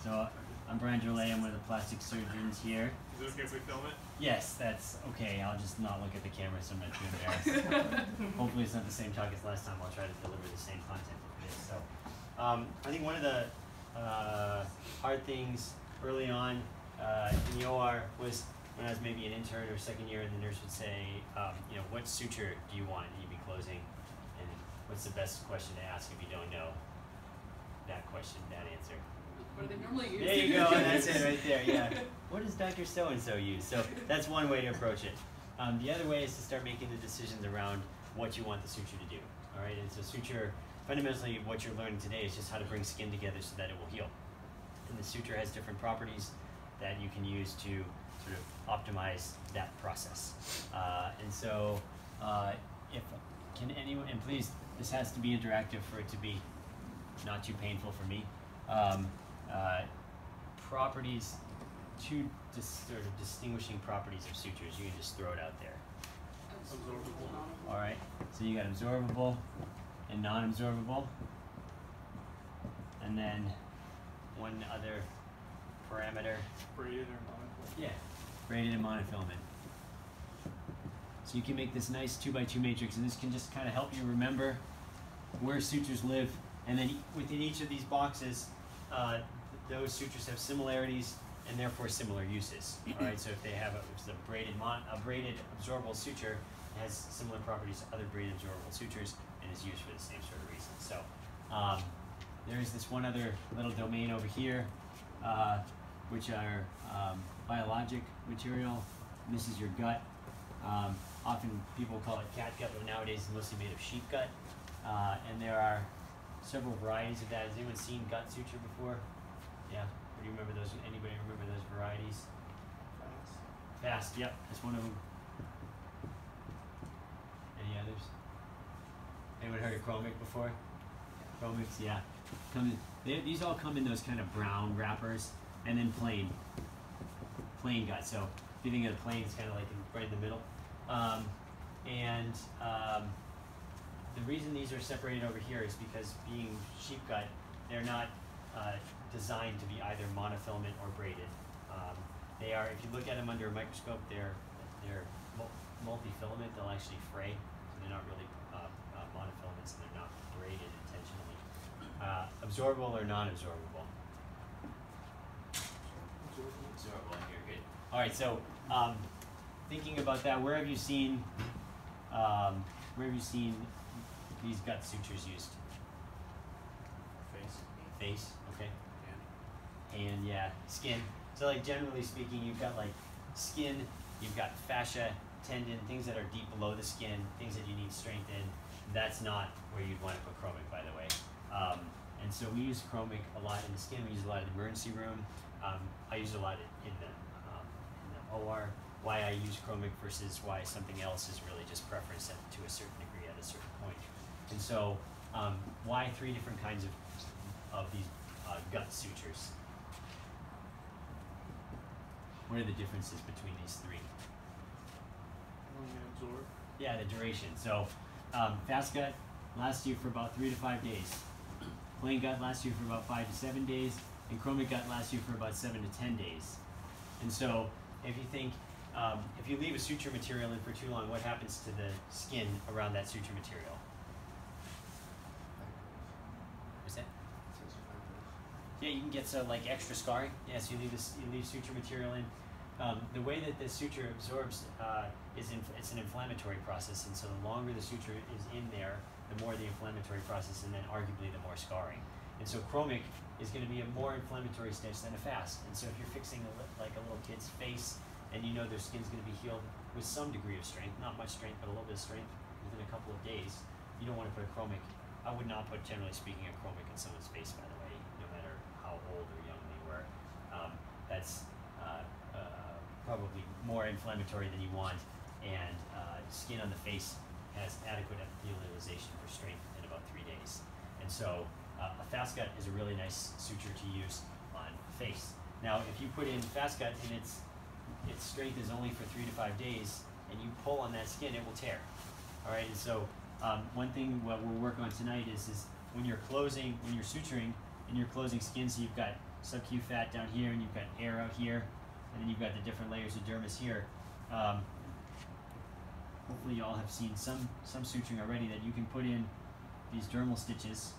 So I'm Brian Drolet. I'm one of the plastic surgeons here. Is it okay if we film it? Yes, that's okay. I'll just not look at the camera so I'm not too embarrassed. Hopefully it's not the same talk as last time. I'll try to deliver the same content if it is. So I think one of the hard things early on in the OR was when I was maybe an intern or second year, and the nurse would say, you know, what suture do you want? And you'd be closing, and what's the best question to ask if you don't know that question, that answer? What do they normally use? There you go, that's it right there, yeah. What does Dr. So-and-so use? So that's one way to approach it. The other way is to start making the decisions around what you want the suture to do. All right, and so suture, fundamentally what you're learning today is just how to bring skin together so that it will heal. And the suture has different properties that you can use to sort of optimize that process. And so can anyone, and please, this has to be interactive for it to be not too painful for me. Properties, two sort of distinguishing properties of sutures. You can just throw it out there. Absorbable. All right. So you got absorbable and non-absorbable, and then one other parameter. Braided or monofilament? Yeah, braided and monofilament. So you can make this nice 2x2 matrix, and this can just kind of help you remember where sutures live. And then within each of these boxes, those sutures have similarities and therefore similar uses. All right, so if they have a braided absorbable suture, it has similar properties to other braided absorbable sutures and is used for the same sort of reason. So there's this one other little domain over here, which are biologic material. This is your gut. Often people call it cat gut, but nowadays it's mostly made of sheep gut. And there are several varieties of that. Has anyone seen gut suture before? Yeah. Or do you remember those? Anybody remember those varieties? Fast. Yep. That's one of them. Any others? Anyone heard of chromic before? Chromics, yeah. These all come in those kind of brown wrappers, and then plain gut. So if you think of the plain, it's kind of like right in the middle. The reason these are separated over here is because being sheep gut, they're not designed to be either monofilament or braided. They are, if you look at them under a microscope, they're multi-filament. They'll actually fray. So they're not really monofilaments, and they're not braided intentionally. Absorbable or non-absorbable? Absorbable here, good. All right, so thinking about that, where have you seen these gut sutures used? Face, okay. Hand, yeah. Skin. So like generally speaking, you've got like skin, you've got fascia, tendon, things that are deep below the skin, things that you need strength in. That's not where you'd want to put chromic, by the way. And so we use chromic a lot in the skin. We use a lot in the emergency room. I use a lot in the OR. Why I use chromic versus why something else is really just preference to a certain degree at a certain point. And so why three different kinds of these gut sutures? What are the differences between these three? Absorb. Yeah, the duration. So fast gut lasts you for about 3 to 5 days. Plain gut lasts you for about 5 to 7 days, and chromic gut lasts you for about 7 to 10 days. And so if you think, if you leave a suture material in for too long, what happens to the skin around that suture material? What's that? Yeah, you can get some like extra scarring. Yeah, so you leave suture material in. The way that the suture absorbs it's an inflammatory process, and so the longer the suture is in there, the more the inflammatory process, and then arguably the more scarring. And so chromic is going to be a more inflammatory stitch than a fast. And so if you're fixing like a little kid's face, and you know their skin's going to be healed with some degree of strength, not much strength, but a little bit of strength within a couple of days, you don't want to put a chromic. I would not put, generally speaking, a chromic in someone's face, by the way, no matter how old or young they were. That's probably more inflammatory than you want, and skin on the face has adequate epithelialization for strength in about 3 days. And so a fast gut is a really nice suture to use on face. Now, if you put in fast gut and its strength is only for 3 to 5 days, and you pull on that skin, it will tear. All right, and so one thing what we'll work on tonight is when you're suturing and you're closing skin, so you've got subcu fat down here, and you've got air out here, and then you've got the different layers of dermis here. Hopefully you all have seen some suturing already that you can put in these dermal stitches,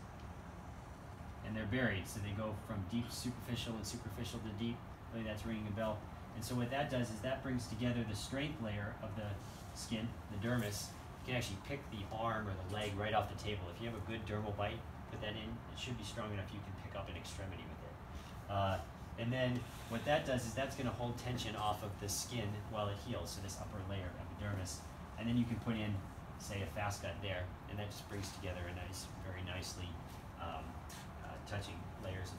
and they're buried, so they go from deep to superficial and superficial to deep. Really, that's ringing a bell. And so what that does is that brings together the strength layer of the skin, the dermis. You can actually pick the arm or the leg right off the table. If you have a good dermal bite, put that in. It should be strong enough you can pick up an extremity with it. And then what that does is that's going to hold tension off of the skin while it heals, so this upper layer of the dermis. And then you can put in, say, a fast cut there, and that just brings together a nice, very nicely touching layers of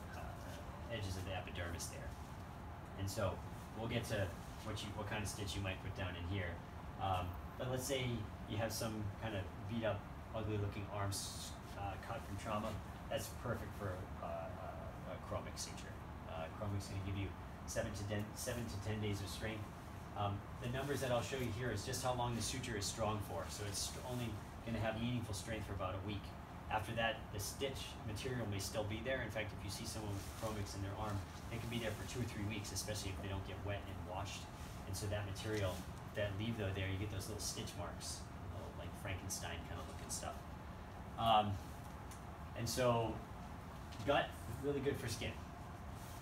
edges of the epidermis there. And so we'll get to what kind of stitch you might put down in here. But let's say you have some kind of beat up, ugly looking arms cut from trauma. That's perfect for a chromic suture. Chromic's going to give you 7 to 10 days of strength. The numbers that I'll show you here is just how long the suture is strong for. So it's only going to have meaningful strength for about a week. After that, the stitch material may still be there. In fact, if you see someone with chromics in their arm, it can be there for 2 or 3 weeks, especially if they don't get wet and washed. And so that material, that leave though there, you get those little stitch marks, little like Frankenstein kind of looking stuff. And so gut, really good for skin.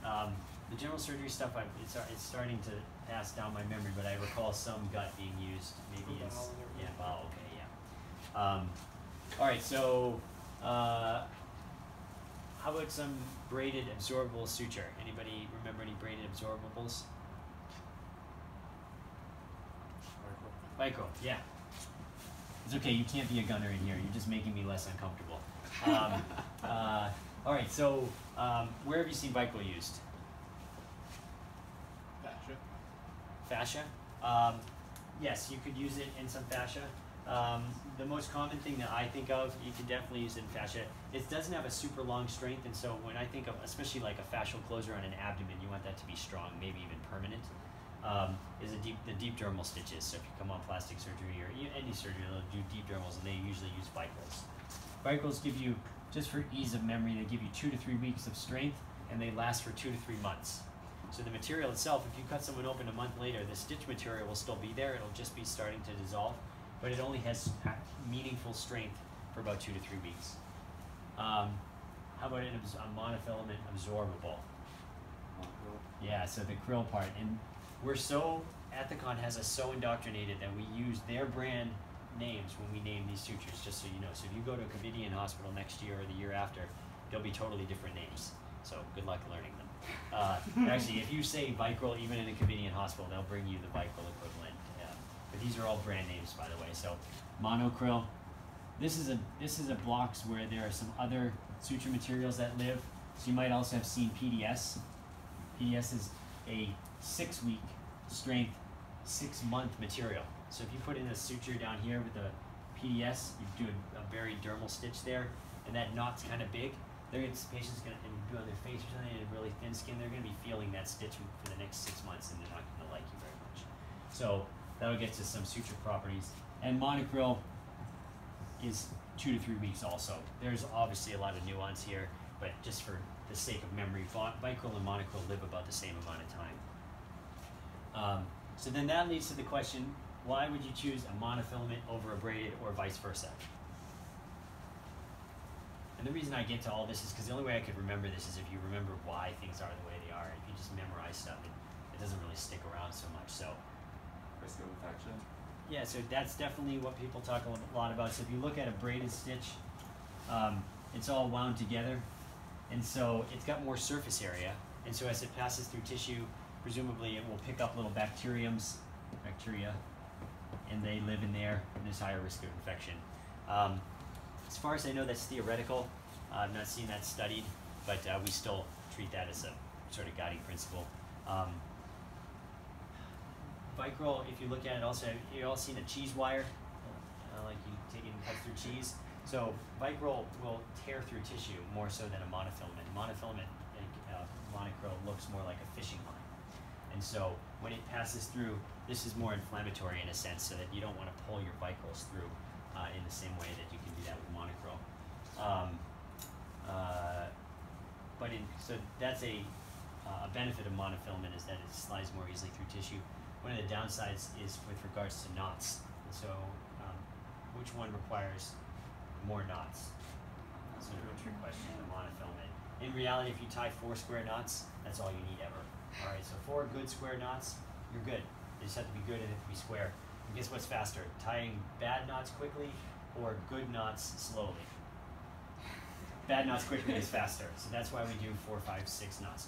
The general surgery stuff, it's starting to pass down my memory, but I recall some gut being used, maybe as, yeah, bowel, okay, yeah. All right, so how about some braided absorbable suture? Anybody remember any braided absorbables? Vicryl, yeah. It's okay, you can't be a gunner in here. You're just making me less uncomfortable. All right, so where have you seen Vicryl used? Fascia. Fascia? Yes, you could use it in some fascia. The most common thing that I think of, you can definitely use it in fascia. It doesn't have a super long strength, and so when I think of, especially like a fascial closer on an abdomen, you want that to be strong, maybe even permanent. Is the deep dermal stitches. So if you come on plastic surgery or any surgery, they'll do deep dermals, and they usually use Vicryls. Vicryls give you, just for ease of memory, they give you 2 to 3 weeks of strength, and they last for 2 to 3 months. So the material itself, if you cut someone open a month later, the stitch material will still be there. It'll just be starting to dissolve, but it only has meaningful strength for about 2 to 3 weeks. How about a monofilament absorbable? Yeah, so the krill part. And we're so, Ethicon has us so indoctrinated that we use their brand names when we name these sutures, just so you know. So if you go to a Covidian hospital next year or the year after, they'll be totally different names. So good luck learning them. Actually, if you say Vicryl, even in a Covidian hospital, they'll bring you the Vicryl equivalent. But these are all brand names, by the way. So monokrill. This is a blocks where there are some other suture materials that live. So you might also have seen PDS. PDS is a 6-week strength, 6-month material. So if you put in a suture down here with a PDS, you do a buried dermal stitch there, and that knot's kind of big. Patients gonna do on their face or something, and really thin skin, they're gonna be feeling that stitch for the next 6 months, and they're not gonna like you very much. So that'll get to some suture properties. And monokrill is 2 to 3 weeks also. There's obviously a lot of nuance here, but just for the sake of memory, Vicryl and monokrill live about the same amount of time. So then that leads to the question, why would you choose a monofilament over a braided or vice versa? And the reason I get to all this is because the only way I could remember this is if you remember why things are the way they are. If you just memorize stuff, it doesn't really stick around so much. So, Risk of infection. yeah, so that's definitely what people talk a lot about. So if you look at a braided stitch, it's all wound together, and so it's got more surface area. And so as it passes through tissue, presumably it will pick up little bacteria, and they live in there, and there's higher risk of infection. As far as I know, that's theoretical. I've not seen that studied, but we still treat that as a sort of guiding principle. Vicryl, if you look at it also, you all seen a cheese wire, like you take it and cut through cheese. So Vicryl will tear through tissue more so than a monofilament. Monofilament, monokrill looks more like a fishing line. And so when it passes through, this is more inflammatory in a sense, so that you don't want to pull your Vicryls through in the same way that you can do that with monokrill. So that's a a benefit of monofilament is that it slides more easily through tissue. One of the downsides is with regards to knots. So, which one requires more knots? Sort of a trick question, the monofilament. In reality, if you tie 4 square knots, that's all you need ever. All right, so 4 good square knots, you're good. They just have to be good and they have to be square. And guess what's faster? Tying bad knots quickly or good knots slowly? Bad knots quickly is faster. So that's why we do 4, 5, 6 knots.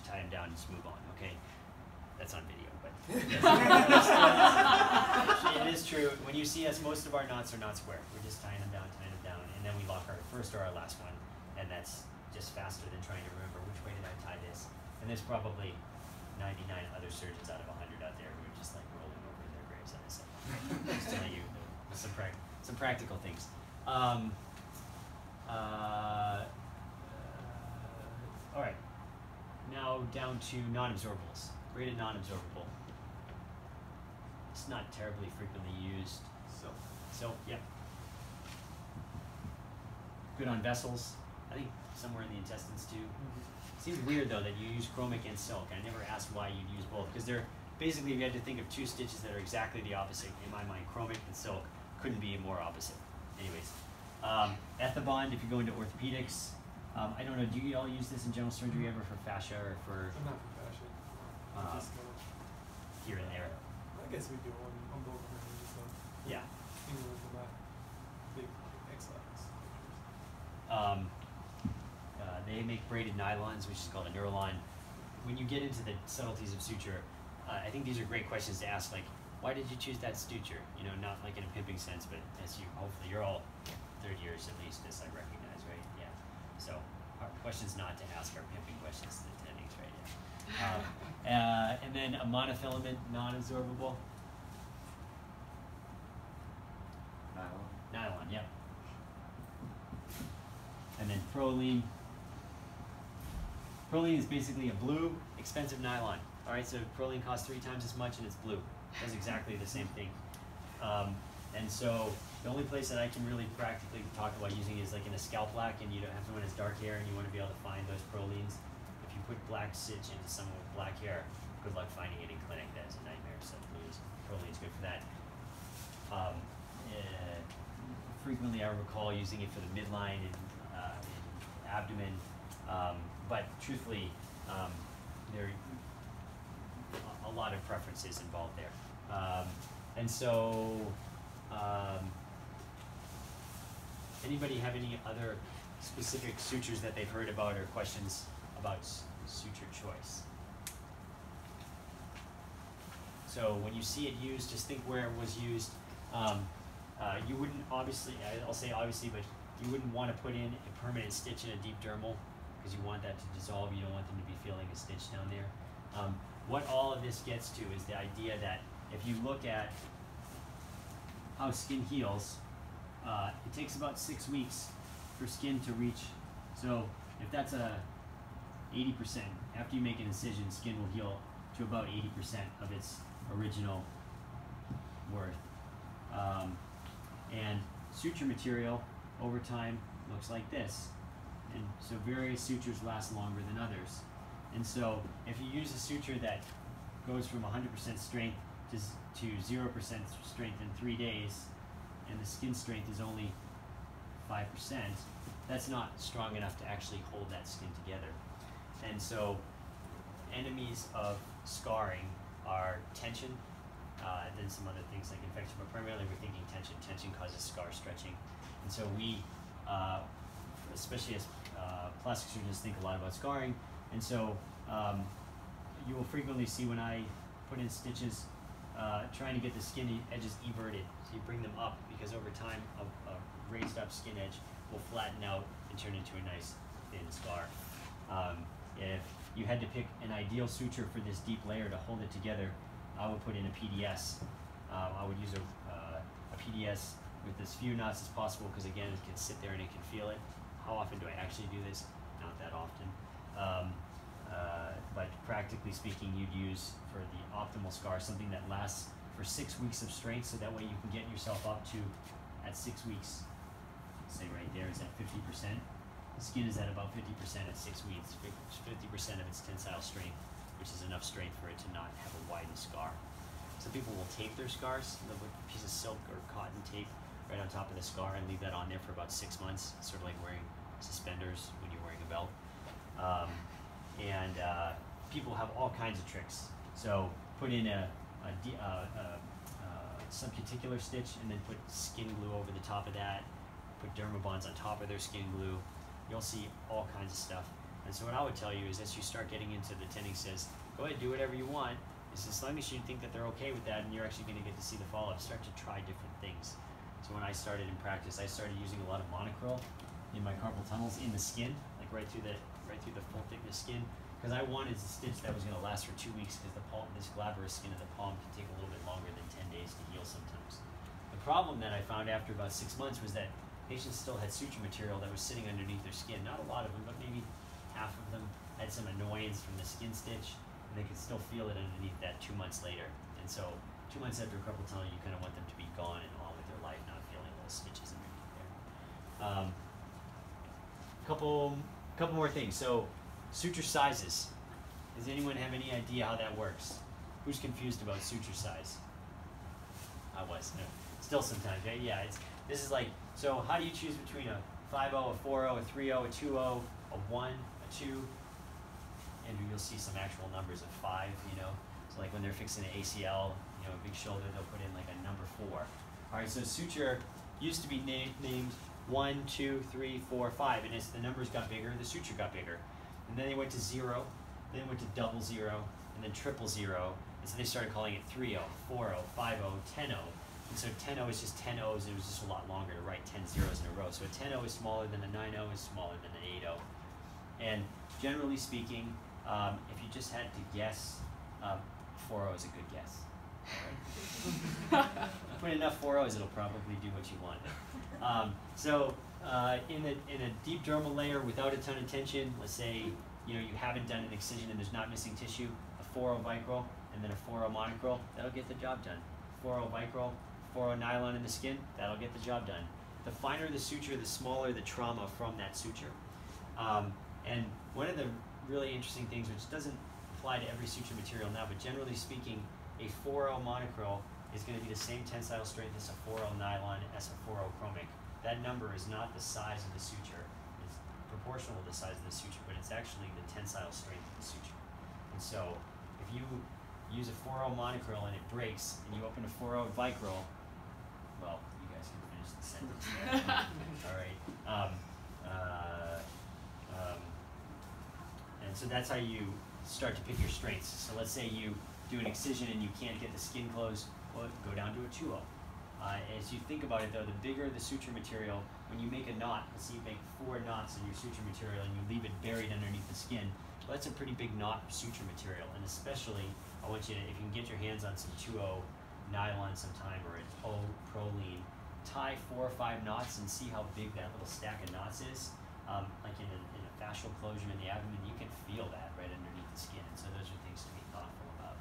Tie them down and just move on, okay? That's on video, but yes. It is true. When you see us, most of our knots are not square. We're just tying them down, and then we lock our first or our last one, and that's just faster than trying to remember which way did I tie this. And there's probably 99 other surgeons out of 100 out there who are just like rolling over their graves on this. Just telling you some practical things. All right, now down to non-absorbables. Braided non-absorbable. It's not terribly frequently used. So, yeah. Good on vessels. I think somewhere in the intestines too. Seems weird though that you use chromic and silk. I never asked why you'd use both, because they're basically, we had to think of 2 stitches that are exactly the opposite. In my mind, chromic and silk couldn't be more opposite. Anyways, Ethibond if you go into orthopedics. I don't know, do you all use this in general surgery ever for fascia or for? I'm not for fascia. Just here and there. I guess we do on both of them. Yeah. Even with the big X-lax. They make braided nylons, which is called a Neurolon. When you get into the subtleties of suture, I think these are great questions to ask, like, why did you choose that suture? You know, not like in a pimping sense, but as you, hopefully, you're all 3rd years at least, as I recognize, right? Yeah. So, our questions not to ask our pimping questions to the attendings, right? Yeah. And then a monofilament, non-absorbable. Nylon, yeah. And then Proline. Proline is basically a blue, expensive nylon. All right, so Proline costs 3 times as much and it's blue. It does exactly the same thing. And so the only place that I can really practically talk about using it is like in a scalp lac, and you don't have someone who has dark hair and you want to be able to find those prolines. If you put black stitch into someone with black hair, good luck finding it in clinic. That is a nightmare. So Proline's good for that. Frequently I recall using it for the midline and abdomen, but truthfully, there are a lot of preferences involved there. And so, anybody have any other specific sutures that they've heard about or questions about suture choice? So when you see it used, just think where it was used. You wouldn't obviously, I'll say obviously, but you wouldn't want to put in a permanent stitch in a deep dermal because you want that to dissolve. You don't want them to be feeling a stitch down there. What all of this gets to is the idea that if you look at how skin heals, it takes about 6 weeks for skin to reach. So if that's a 80%, after you make an incision, skin will heal to about 80% of its original worth. And suture material over time looks like this. And so various sutures last longer than others. And so if you use a suture that goes from 100% strength to 0% strength in 3 days, and the skin strength is only 5%, that's not strong enough to actually hold that skin together. And so enemies of scarring are tension, then some other things like infection, but primarily we're thinking tension. Tension causes scar stretching. And so we, especially as plastic surgeons, think a lot about scarring. And so you will frequently see when I put in stitches trying to get the skin edges everted. So you bring them up because over time a raised up skin edge will flatten out and turn into a nice thin scar. If you had to pick an ideal suture for this deep layer to hold it together, I would put in a PDS. I would use a PDS with as few knots as possible because again it can sit there and it can feel it. How often do I actually do this? Not that often. But practically speaking, you'd use for the optimal scar something that lasts for 6 weeks of strength, so that way you can get yourself up to, at 6 weeks, say right there is at 50%, The skin is at about 50% at 6 weeks, 50% of its tensile strength, which is enough strength for it to not have a widened scar. Some people will tape their scars, they'll put a piece of silk or cotton tape right on top of the scar and leave that on there for about 6 months, sort of like wearing suspenders when you're wearing a belt. People have all kinds of tricks. So put in a subcuticular stitch and then put skin glue over the top of that, put dermabonds on top of their skin glue. You'll see all kinds of stuff. And so what I would tell you is as you start getting into the tending says, go ahead, do whatever you want. It's as long as you think that they're okay with that and you're actually going to get to see the follow-up, start to try different things. So when I started in practice, I started using a lot of monocryl in my carpal tunnels in the skin, like right through the full thickness skin, because I wanted a stitch that was going to last for 2 weeks because this glabrous skin of the palm can take a little bit longer than 10 days to heal sometimes. The problem that I found after about 6 months was that patients still had suture material that was sitting underneath their skin. Not a lot of them, but maybe half of them had some annoyance from the skin stitch, and they could still feel it underneath that 2 months later. And so 2 months after carpal tunnel, you kind of want them to be gone and on with their life, not feeling little stitches underneath there. Couple more things. So suture sizes. Does anyone have any idea how that works? Who's confused about suture size? I was. No. Still sometimes, right? Yeah. This is like, so how do you choose between a 5-0, a 4-0, a 3-0, a 2-0, a 1, a 2? And you'll see some actual numbers of 5, you know. So like when they're fixing an ACL, you know, a big shoulder, they'll put in like a number 4. All right, so suture used to be named 1, 2, 3, 4, 5, and as the numbers got bigger, the suture got bigger. And then they went to 0, then it went to 000, and then 000, and so they started calling it 3-0, 4-0, 5-0, 10-0. And so 10-0 is just 10 O's, and it was just a lot longer to write 10 zeros in a row. So a 10-0 is smaller than a 9-0 is smaller than an 8-0. And generally speaking, if you just had to guess, 4-0 is a good guess. All right? Put enough 4-0s, it'll probably do what you want. In a deep dermal layer without a ton of tension, let's say you haven't done an excision and there's not missing tissue, a 4-0 vicryl and then a 4-0 monocryl, that'll get the job done. 4-0 vicryl, 4-0 nylon in the skin, that'll get the job done. The finer the suture, the smaller the trauma from that suture. And one of the really interesting things, which doesn't apply to every suture material now, but generally speaking, a 4-0 monocryl is going to be the same tensile strength as a 4-0 nylon as a 4-0 chromic. That number is not the size of the suture. It's proportional to the size of the suture, but it's actually the tensile strength of the suture. And so if you use a 4-0 monocryl and it breaks, and you open a 4-0 vicryl, well, you guys can finish the sentence there. All right. And so that's how you start to pick your strengths. So let's say you do an excision and you can't get the skin closed, well, go down to a 2-0. As you think about it though, the bigger the suture material, when you make a knot, let's say you make 4 knots in your suture material and you leave it buried underneath the skin, well, that's a pretty big knot of suture material. And especially, I want you to, if you can get your hands on some 2-0 nylon sometime or a proline, tie 4 or 5 knots and see how big that little stack of knots is. Like in a fascial closure in the abdomen, you can feel that right underneath the skin. And so those are things to be thoughtful about.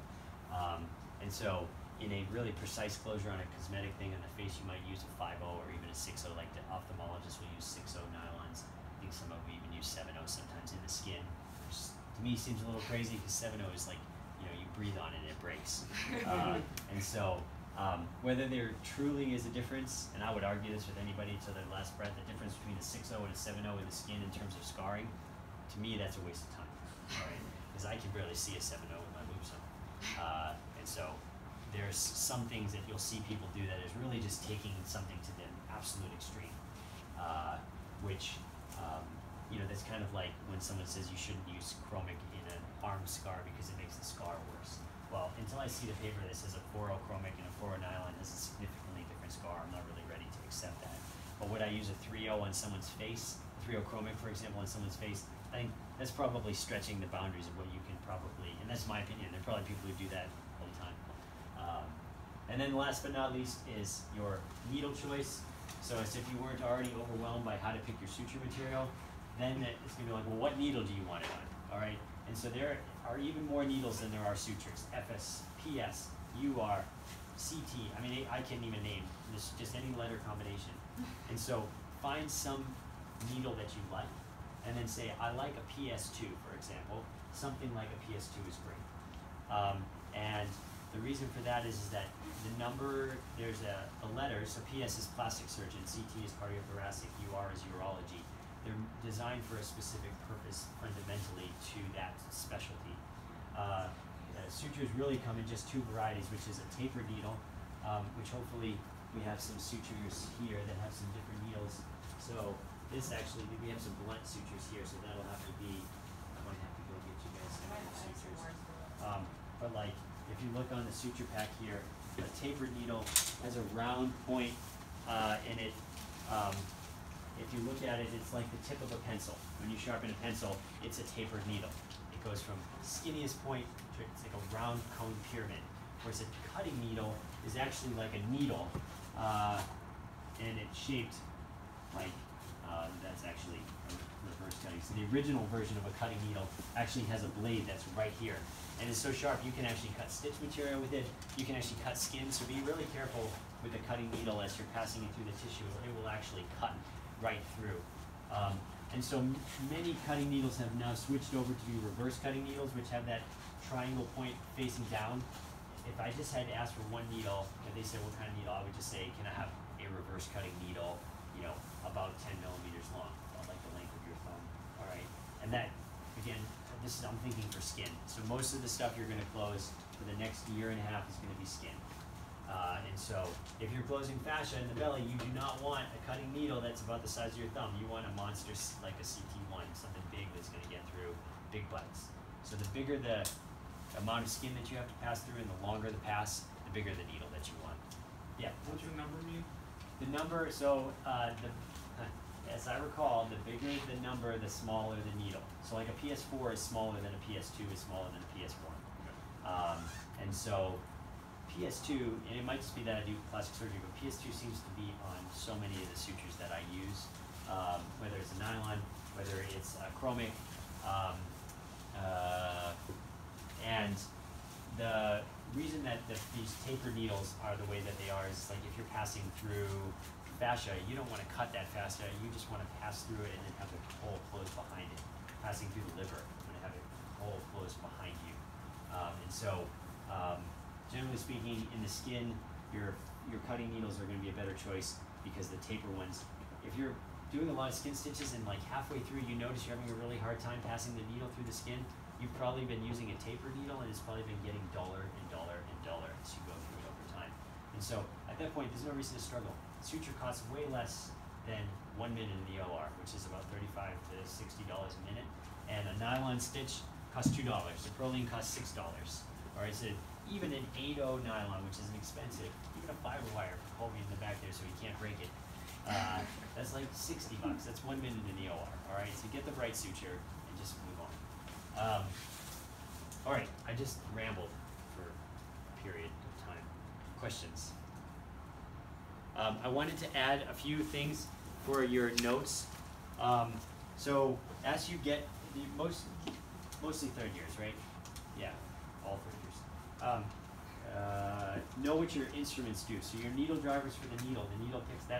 And so in a really precise closure on a cosmetic thing on the face, you might use a 5-0 or even a 6-0, like the ophthalmologist will use 6-0 nylons. I think some of them even use 7-0 sometimes in the skin, which to me seems a little crazy because 7-0 is like, you breathe on it and it breaks. And so whether there truly is a difference, and I would argue this with anybody to their last breath, the difference between a 6-0 and a 7-0 in the skin in terms of scarring, to me that's a waste of time, right? Because I can barely see a 7-0 with my boobs on. And so there's some things that you'll see people do that is really just taking something to the absolute extreme, which, that's kind of like when someone says you shouldn't use chromic in an arm scar because it makes the scar worse. Well, until I see the paper that says a 4-0 chromic and a 4-0 nylon has a significantly different scar, I'm not really ready to accept that. But would I use a 3-0 on someone's face, a 3-0 chromic, for example, on someone's face? I think that's probably stretching the boundaries of what you can probably, and that's my opinion, there are probably people who do that all the time. And then last but not least is your needle choice. So as if you weren't already overwhelmed by how to pick your suture material, then it's going to be like, well, what needle do you want it on? All right. And so there are even more needles than there are sutures. FS, PS, UR, CT. I mean, I can't even name just any letter combination. And so find some needle that you like and then say, I like a PS2, for example. Something like a PS2 is great. And the reason for that is that the number, there's a letter, so PS is plastic surgeon, CT is cardiothoracic, UR is urology. They're designed for a specific purpose fundamentally to that specialty. Sutures really come in just two varieties, which is a tapered needle, which hopefully we have some sutures here that have some different needles. So this actually, we have some blunt sutures here, so that'll have to be, I might have to go get you guys some other sutures. But like, if you look on the suture pack here, a tapered needle has a round point in it. If you look at it, it's like the tip of a pencil. When you sharpen a pencil, it's a tapered needle. It goes from skinniest point to it's like a round cone pyramid. Whereas a cutting needle is actually like a needle, and it's shaped like, that's actually a reverse cutting. So the original version of a cutting needle actually has a blade that's right here. And it's so sharp you can actually cut stitch material with it, you can actually cut skin, so be really careful with the cutting needle as you're passing it through the tissue. It will actually cut right through. And so many cutting needles have now switched over to be reverse cutting needles, which have that triangle point facing down. If I just had to ask for one needle, if they said what kind of needle, I would just say, can I have a reverse cutting needle, you know, about 10 millimeters long, about like the length of your thumb, all right? And that, again, this is, I'm thinking for skin. So most of the stuff you're gonna close for the next year and a half is gonna be skin. And so if you're closing fascia in the belly, you do not want a cutting needle that's about the size of your thumb. You want a monster like a CT1, something big that's gonna get through big bites. So the bigger the amount of skin that you have to pass through and the longer the pass, the bigger the needle that you want. Yeah? What's your number mean? The number, so as I recall, the bigger the number, the smaller the needle. So like a PS4 is smaller than a PS2 is smaller than a PS1. And so PS2, and it might just be that I do plastic surgery, but PS2 seems to be on so many of the sutures that I use, whether it's a nylon, whether it's a chromic, and the reason that these tapered needles are the way that they are is like if you're passing through fascia, you don't want to cut that fascia, you just want to pass through it and then have the hole close behind it. Passing through the liver, you want to have a hole close behind you. And so, generally speaking, in the skin, your cutting needles are going to be a better choice because the taper ones, if you're doing a lot of skin stitches and like halfway through you notice you're having a really hard time passing the needle through the skin, you've probably been using a taper needle and it's probably been getting duller and duller and duller as you go through it over time. And so, at that point, there's no reason to struggle. Suture costs way less than 1 minute in the OR, which is about $35 to $60 a minute. And a nylon stitch costs $2. The Proline costs $6. All right, so even an 8/0 nylon, which is inexpensive, even a fiber wire, hold me in the back there so you can't break it. That's like $60. That's 1 minute in the OR. All right, so get the right suture and just move on. All right, I just rambled for a period of time. Questions? I wanted to add a few things for your notes. So as you get mostly third years, right? Yeah, all third years. Know what your instruments do. So your needle drivers for the needle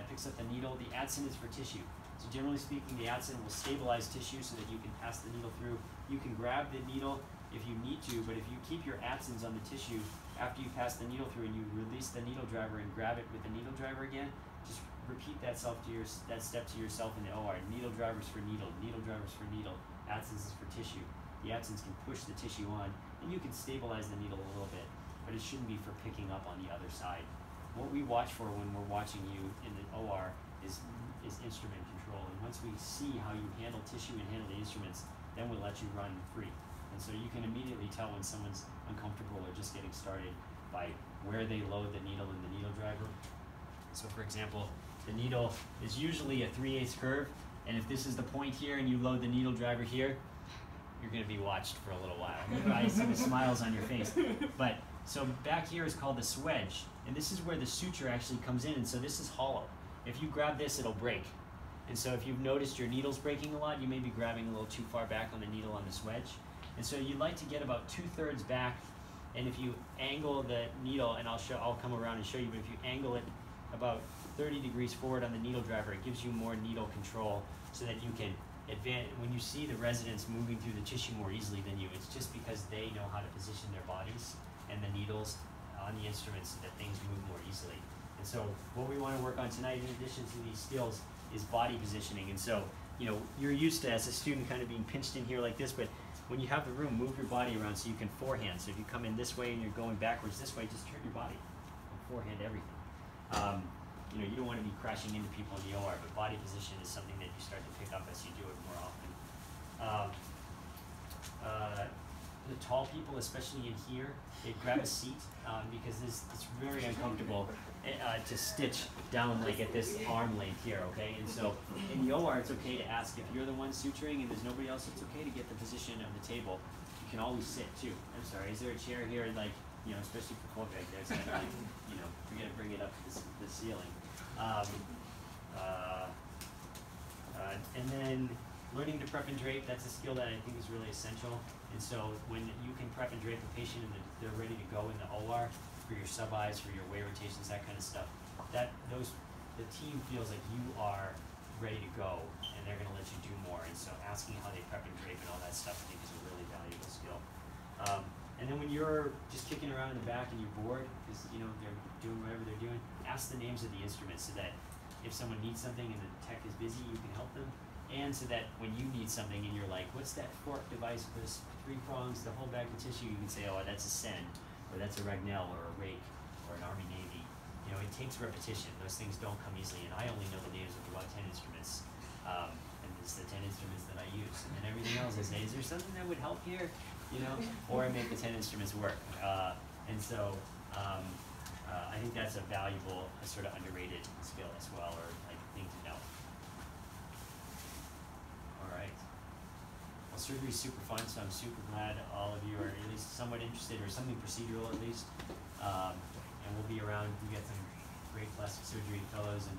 picks up the needle. The adson is for tissue. So generally speaking, the adson will stabilize tissue so that you can pass the needle through. You can grab the needle if you need to, but if you keep your adsons on the tissue after you pass the needle through and you release the needle driver and grab it with the needle driver again, just repeat that step to yourself in the OR. Needle drivers for needle drivers for needle, adsons is for tissue. The adsons can push the tissue on, and you can stabilize the needle a little bit, but it shouldn't be for picking up on the other side. What we watch for when we're watching you in the OR is instrument control, and once we see how you handle tissue and handle the instruments, then we'll let you run free. And so you can immediately tell when someone's uncomfortable or just getting started by where they load the needle in the needle driver. So for example, the needle is usually a 3/8 curve, and if this is the point here and you load the needle driver here, you're going to be watched for a little while. I see the smiles on your face. But so back here is called the swedge, and this is where the suture actually comes in, and so this is hollow. If you grab this, it'll break. And so if you've noticed your needle's breaking a lot, you may be grabbing a little too far back on the needle on the swedge. And so you'd like to get about 2/3 back, and if you angle the needle, and I'll come around and show you, but if you angle it about 30 degrees forward on the needle driver, it gives you more needle control so that you can when you see the residents moving through the tissue more easily than you, it's just because they know how to position their bodies and the needles on the instruments so that things move more easily. And so what we want to work on tonight, in addition to these skills, is body positioning. And so, you're used to, as a student, kind of being pinched in here like this, but when you have the room, move your body around so you can forehand. So if you come in this way and you're going backwards this way, just turn your body and forehand everything. You don't want to be crashing into people in the OR, but body position is something that you start to pick up as you do it more often. The tall people, especially in here, they grab a seat because it's very uncomfortable to stitch down like at this arm length here, okay? And so in the OR, it's okay to ask if you're the one suturing and there's nobody else, it's okay to get the position of the table. You can always sit too. I'm sorry, is there a chair here, like, especially for cold right there, so that, like, we're gonna bring it up to the ceiling. And then learning to prep and drape, that's a skill that I think is really essential. And so when you can prep and drape a patient and they're ready to go in the OR for your sub-Is, for your way rotations, that kind of stuff, the team feels like you are ready to go and they're going to let you do more. And so asking how they prep and drape and all that stuff, I think, is a really valuable skill. And then when you're just kicking around in the back and you're bored because they're doing whatever they're doing, ask the names of the instruments so that if someone needs something and the tech is busy, you can help them. And so that when you need something and you're like, what's that fork device with 3 prongs to hold back the tissue, you can say, oh, that's a Sen, or that's a Ragnell, or a Rake, or an Army Navy. It takes repetition. Those things don't come easily, and I only know the names of about 10 instruments. And it's the 10 instruments that I use. And then everything else I say, is there something that would help here? Or I make the 10 instruments work. And so I think that's a valuable, sort of underrated skill as well, or like thing to know. All right. Well, surgery is super fun, so I'm super glad all of you are at least somewhat interested, or something procedural at least. And we'll be around. We got some great plastic surgery fellows and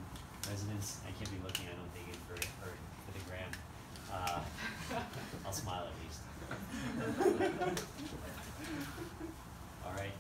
residents. I can't be looking, I don't think, for the gram. I'll smile at least. All right.